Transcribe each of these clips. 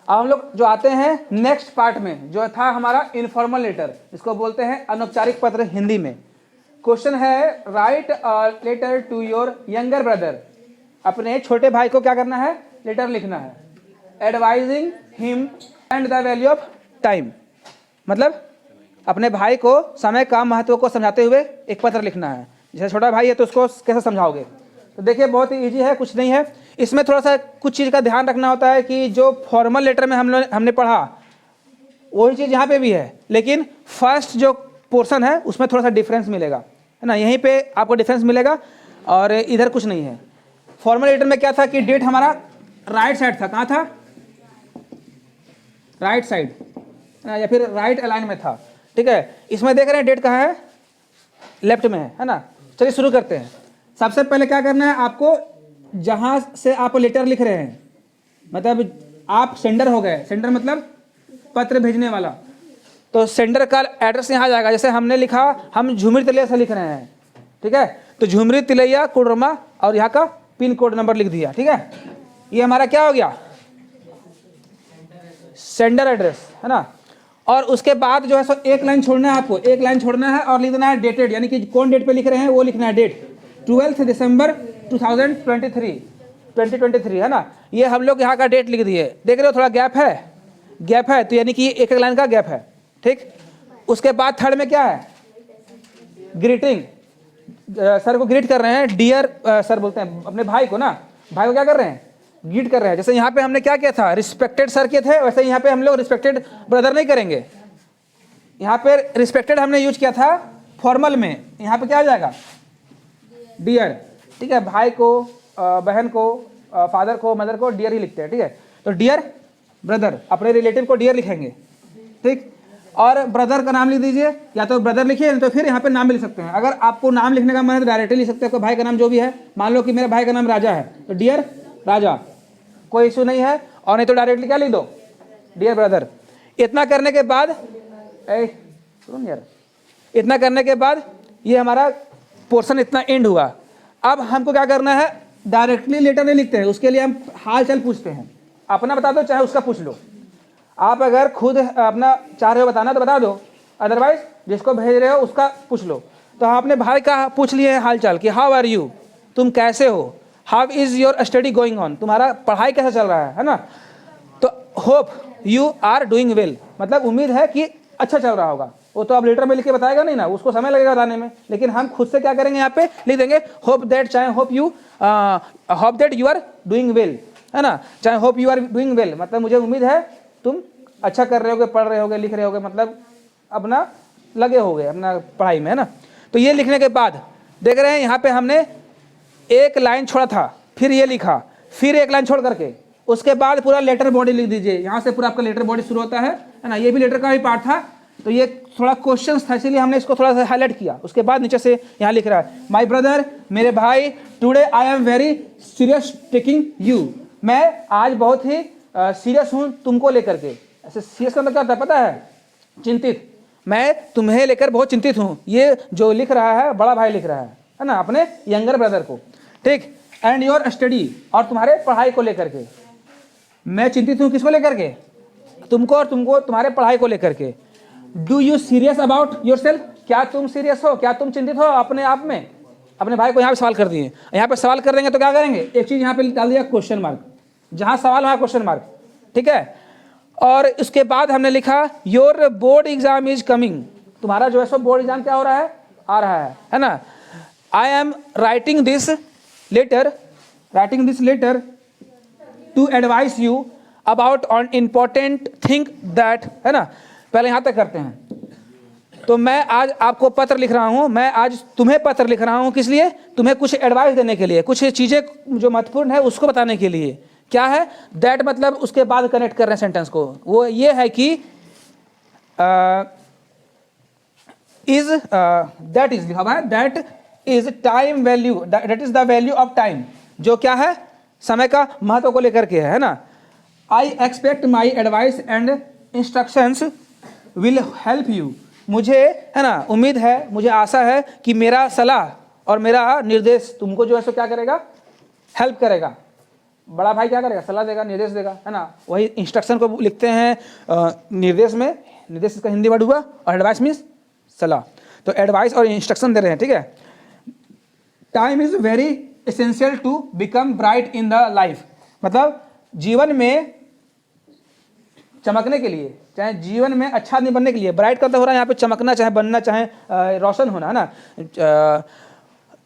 अब हम लोग जो आते हैं नेक्स्ट पार्ट में, जो था हमारा इनफॉर्मल लेटर, इसको बोलते हैं अनौपचारिक पत्र हिंदी में। क्वेश्चन है write a letter to your younger brother. अपने छोटे भाई को क्या करना है? लेटर लिखना है। Advising him and the value of time, मतलब अपने भाई को समय का महत्व को समझाते हुए एक पत्र लिखना है। जैसे छोटा भाई है तो उसको कैसे समझाओगे? तो देखिए बहुत ही ईजी है, कुछ नहीं है। इसमें थोड़ा सा कुछ चीज़ का ध्यान रखना होता है कि जो फॉर्मल लेटर में हमने पढ़ा वही चीज़ यहाँ पे भी है, लेकिन फर्स्ट जो पोर्शन है उसमें थोड़ा सा डिफरेंस मिलेगा, है ना। यहीं पे आपको डिफरेंस मिलेगा और इधर कुछ नहीं है। फॉर्मल लेटर में क्या था कि डेट हमारा राइट साइड था। कहाँ था? राइट साइड या फिर राइट अलाइन में था, ठीक है। इसमें देख रहे हैं डेट कहाँ है? लेफ्ट में है ना। चलिए शुरू करते हैं। सबसे पहले क्या करना है आपको, जहाँ से आप लेटर लिख रहे हैं, मतलब आप सेंडर हो गए। सेंडर मतलब पत्र भेजने वाला। तो सेंडर का एड्रेस यहाँ जाएगा। जैसे हमने लिखा, हम झुमरी तिलैया से लिख रहे हैं, ठीक है, तो झुमरी तिलैया कोडरमा और यहाँ का पिन कोड नंबर लिख दिया, ठीक है। ये हमारा क्या हो गया? सेंडर एड्रेस, है ना। और उसके बाद जो है सो एक लाइन छोड़ना है आपको, एक लाइन छोड़ना है और लिख देना है डेटेड, यानी कि कौन डेट पे लिख रहे हैं वो लिखना है। डेट 12 दिसंबर 2023, है ना। ये हम लोग यहाँ का डेट लिख दिए। देख रहे हो थोड़ा गैप है, तो यानी कि एक लाइन का गैप है, ठीक। उसके बाद थर्ड में क्या है? ग्रीटिंग। सर को ग्रीट कर रहे हैं, डियर सर बोलते हैं अपने भाई को ना। भाई को क्या कर रहे हैं? ग्रीट कर रहे हैं। जैसे यहाँ पे हमने क्या किया था? रिस्पेक्टेड सर किए थे, वैसे यहाँ पे हम लोग रिस्पेक्टेड ब्रदर नहीं करेंगे। यहाँ पे रिस्पेक्टेड हमने यूज किया था फॉर्मल में, यहाँ पे क्या आ जाएगा? डियर, ठीक है। भाई को, बहन को, फादर को, मदर को डियर ही लिखते हैं, ठीक है। तो डियर ब्रदर, अपने रिलेटिव को डियर लिखेंगे, ठीक। और ब्रदर का नाम लिख दीजिए, या तो ब्रदर लिखिए तो फिर यहाँ पे नाम भी लिख सकते हैं। अगर आपको नाम लिखने का मन है तो डायरेक्टली लिख सकते हैं, आपका भाई का नाम जो भी है। मान लो कि मेरे भाई का नाम राजा है, तो डियर राजा, कोई इशू नहीं है। और नहीं तो डायरेक्टली क्या लिख दो? Dear brother. इतना करने के बाद इतना करने के बाद ये हमारा पोर्शन इतना एंड हुआ। अब हमको क्या करना है? डायरेक्टली लेटर नहीं लिखते हैं, उसके लिए हम हाल चाल पूछते हैं। अपना बता दो चाहे उसका पूछ लो। आप अगर खुद अपना चाह रहे हो बताना तो बता दो, अदरवाइज जिसको भेज रहे हो उसका पूछ लो। तो हम अपने भाई का पूछ लिए हाल चाल कि हाउ आर यू, तुम कैसे हो। How is your study going on, तुम्हारा पढ़ाई कैसा चल रहा है ना। तो hope you are doing well, मतलब उम्मीद है कि अच्छा चल रहा होगा। वो तो आप लेटर में लिख के बताएगा नहीं ना, उसको समय लगेगा बताने में। लेकिन हम खुद से क्या करेंगे? यहाँ पे लिख देंगे होप दैट, चाहे hope that you are doing well, है ना। चाहे hope you are doing well, मतलब मुझे उम्मीद है तुम अच्छा कर रहे होगे, पढ़ रहे होगे, लिख रहे होगे, मतलब अपना लगे होगे अपना पढ़ाई में, है ना। तो ये लिखने के बाद देख रहे हैं यहाँ पे हमने एक लाइन छोड़ा था, फिर ये लिखा, फिर एक लाइन छोड़ करके उसके बाद पूरा लेटर बॉडी लिख दीजिए। यहाँ से पूरा आपका लेटर बॉडी शुरू होता है ना। ये भी लेटर का ही पार्ट था, तो ये थोड़ा क्वेश्चन था इसीलिए हमने इसको थोड़ा सा हाईलाइट किया। उसके बाद नीचे से यहाँ लिख रहा है माय ब्रदर, मेरे भाई, today I am very serious taking you, मैं आज बहुत ही सीरियस हूँ तुमको लेकर के। ऐसे सीरियस का मतलब क्या होता है पता है? चिंतित। मैं तुम्हें लेकर बहुत चिंतित हूँ। ये जो लिख रहा है बड़ा भाई लिख रहा है ना, अपने यंगर ब्रदर को, ठीक। एंड योर स्टडी, और तुम्हारे पढ़ाई को लेकर के मैं चिंतित हूँ। किसको लेकर के? तुमको, और तुमको तुम्हारे पढ़ाई को लेकर के। Do you serious about your self, क्या तुम सीरियस हो, क्या तुम चिंतित हो अपने आप में? अपने भाई को यहाँ पे सवाल कर दिए। यहाँ पे सवाल कर देंगे तो क्या करेंगे? एक चीज यहाँ पे डाल दिया क्वेश्चन मार्क, जहाँ सवाल वहाँ क्वेश्चन मार्क, ठीक है। और उसके बाद हमने लिखा your board exam is coming, तुम्हारा जो है सो बोर्ड एग्जाम क्या हो रहा है? आ रहा है ना। I am writing this letter to advice you about on important thing that, है ना। पहले यहाँ तक करते हैं। तो मैं आज आपको पत्र लिख रहा हूँ, मैं आज तुम्हें पत्र लिख रहा हूँ, किस लिए? तुम्हें कुछ एडवाइस देने के लिए, कुछ चीज़ें जो महत्वपूर्ण है उसको बताने के लिए। क्या है दैट? मतलब उसके बाद कनेक्ट कर रहे हैं सेंटेंस को। वो ये है कि दैट इज लिखा हुआ है, that is time value, that is the value of time, जो क्या है? समय का महत्व को लेकर के है ना। I expect my advice and instructions will help you, मुझे, है ना, उम्मीद है, मुझे आशा है कि मेरा सलाह और मेरा निर्देश तुमको जो है सो क्या करेगा? हेल्प करेगा। बड़ा भाई क्या करेगा, सलाह देगा, निर्देश देगा, है ना। वही इंस्ट्रक्शन को लिखते हैं निर्देश में, निर्देश इसका हिंदी वर्ड हुआ, और एडवाइस मीन्स सलाह। तो एडवाइस और इंस्ट्रक्शन दे रहे हैं, ठीक है। Time is very essential to become bright in the life, मतलब जीवन में चमकने के लिए, चाहे जीवन में अच्छा आदमी बनने के लिए, ब्राइट का तो हो रहा है यहाँ पे चमकना, चाहे बनना, चाहे रोशन होना, है ना।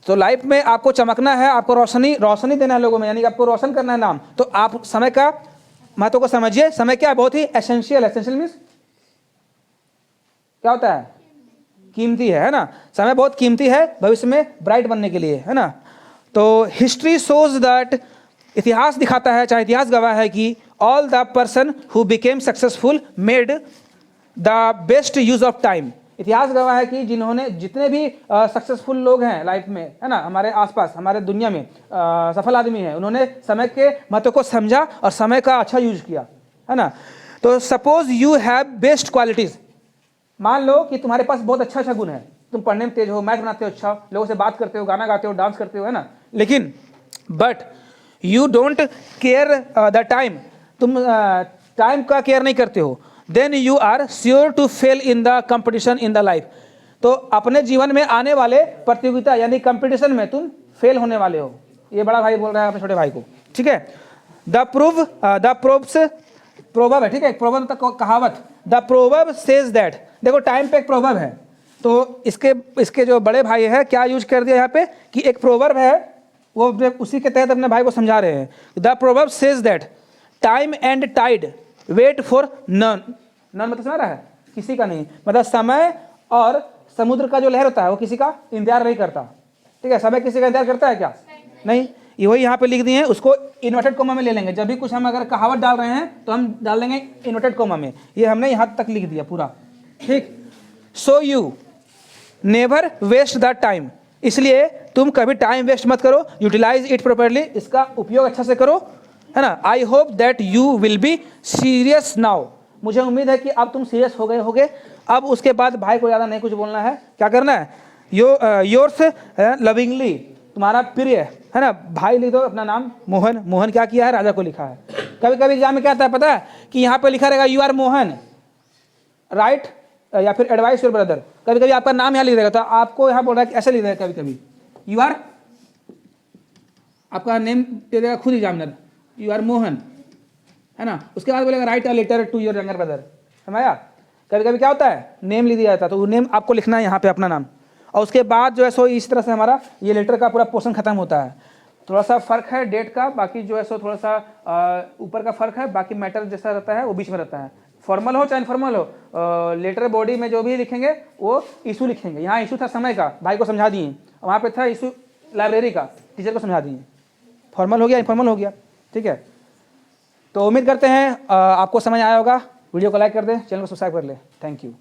तो लाइफ में आपको चमकना है, आपको रोशनी देना है लोगों में, यानी कि आपको रोशन करना है नाम। तो आप समय का महत्व को समझिए। समय क्या है, बहुत ही एसेंशियल। एसेंशियल मीन्स क्या होता है, कीमती है ना। समय बहुत कीमती है भविष्य में ब्राइट बनने के लिए, है ना। तो हिस्ट्री शोज दैट, इतिहास दिखाता है, चाहे इतिहास गवाह है कि all the person who became successful made the best use of time. इतिहास गवाह है कि जितने भी सक्सेसफुल लोग हैं लाइफ में, है ना, हमारे आसपास, हमारे दुनिया में सफल आदमी हैं, उन्होंने समय के महत्व को समझा और समय का अच्छा यूज किया, है ना। तो suppose you have best qualities, मान लो कि तुम्हारे पास बहुत अच्छा गुण है, तुम पढ़ने में तेज हो, मैथ बनाते हो अच्छा, लोगों से बात करते हो, गाना गाते हो, डांस करते हो, है ना, लेकिन but you don't care the time, तुम टाइम का केयर नहीं करते हो, then you are sure to fail in the competition in the life. तो अपने जीवन में आने वाले प्रतियोगिता यानी कंपटीशन में तुम फेल होने वाले हो। ये बड़ा भाई बोल रहा है अपने छोटे भाई को, ठीक है। द प्रोवर्ब है, ठीक है, प्रोवर्ब तक कहावत। द प्रोवर्ब सेज दैट, देखो टाइम पे एक प्रोवर्ब है, तो इसके जो बड़े भाई है क्या यूज कर दिया यहाँ पे कि एक प्रोवर्ब है, वो उसी के तहत अपने भाई को समझा रहे हैं। The proverb says that time and tide wait for none. None मतलब समझ रहा है, किसी का नहीं, मतलब समय और समुद्र का जो लहर होता है वो किसी का इंतजार नहीं करता, ठीक है। समय किसी का इंतजार करता है क्या, नहीं। ये वही यहाँ पे लिख दिए हैं, उसको इन्वर्टेड कोमा में ले लेंगे। जब भी कुछ हम अगर कहावत डाल रहे हैं तो हम डाल देंगे इन्वर्टेड कोमा में। ये हमने यहाँ तक लिख दिया पूरा, ठीक। So you never waste the time, इसलिए तुम कभी टाइम वेस्ट मत करो, यूटिलाइज इट प्रॉपरली, इसका उपयोग अच्छा से करो, है ना। I hope that you will be serious now, मुझे उम्मीद है कि अब तुम सीरियस हो गए होगे। अब उसके बाद भाई को ज़्यादा नहीं कुछ बोलना है, क्या करना है, योर्स लविंगली, तुम्हारा प्रिय, है ना। भाई लिख दो अपना नाम मोहन। मोहन क्या किया है, राजा को लिखा है। कभी कभी एग्जाम में क्या आता है पता है कि यहाँ पे लिखा रहेगा यू आर मोहन राइट, या फिर एडवाइस योर ब्रदर। कभी कभी आपका नाम यहाँ लिख देगा, तो आपको यहाँ बोल रहा है कि ऐसे लिख देगा, कभी कभी यू आर, आपका नेम दे देगा खुद एग्जामिनर, यू आर मोहन, है ना। उसके बाद बोलेगा write a letter to your younger brother, समझा। कभी कभी क्या होता है नेम लिख दिया जाता है, तो वो नेम आपको लिखना है यहाँ पे अपना नाम, और उसके बाद जो है सो इस तरह से हमारा ये लेटर का पूरा पोर्शन खत्म होता है। थोड़ा सा फर्क है डेट का, बाकी जो है सो थोड़ा सा ऊपर का फर्क है, बाकी मैटर जैसा रहता है वो बीच में रहता है। फॉर्मल हो चाहे इनफॉर्मल हो, लेटर बॉडी में जो भी लिखेंगे वो इशू लिखेंगे। यहाँ इशू था समय का, भाई को समझा दिए, वहाँ पे था इशू लाइब्रेरी का, टीचर को समझा दिए। फॉर्मल हो गया, इनफॉर्मल हो गया, ठीक है। तो उम्मीद करते हैं आपको समझ आया होगा। वीडियो को लाइक कर दें, चैनल को सब्सक्राइब कर ले। Thank you.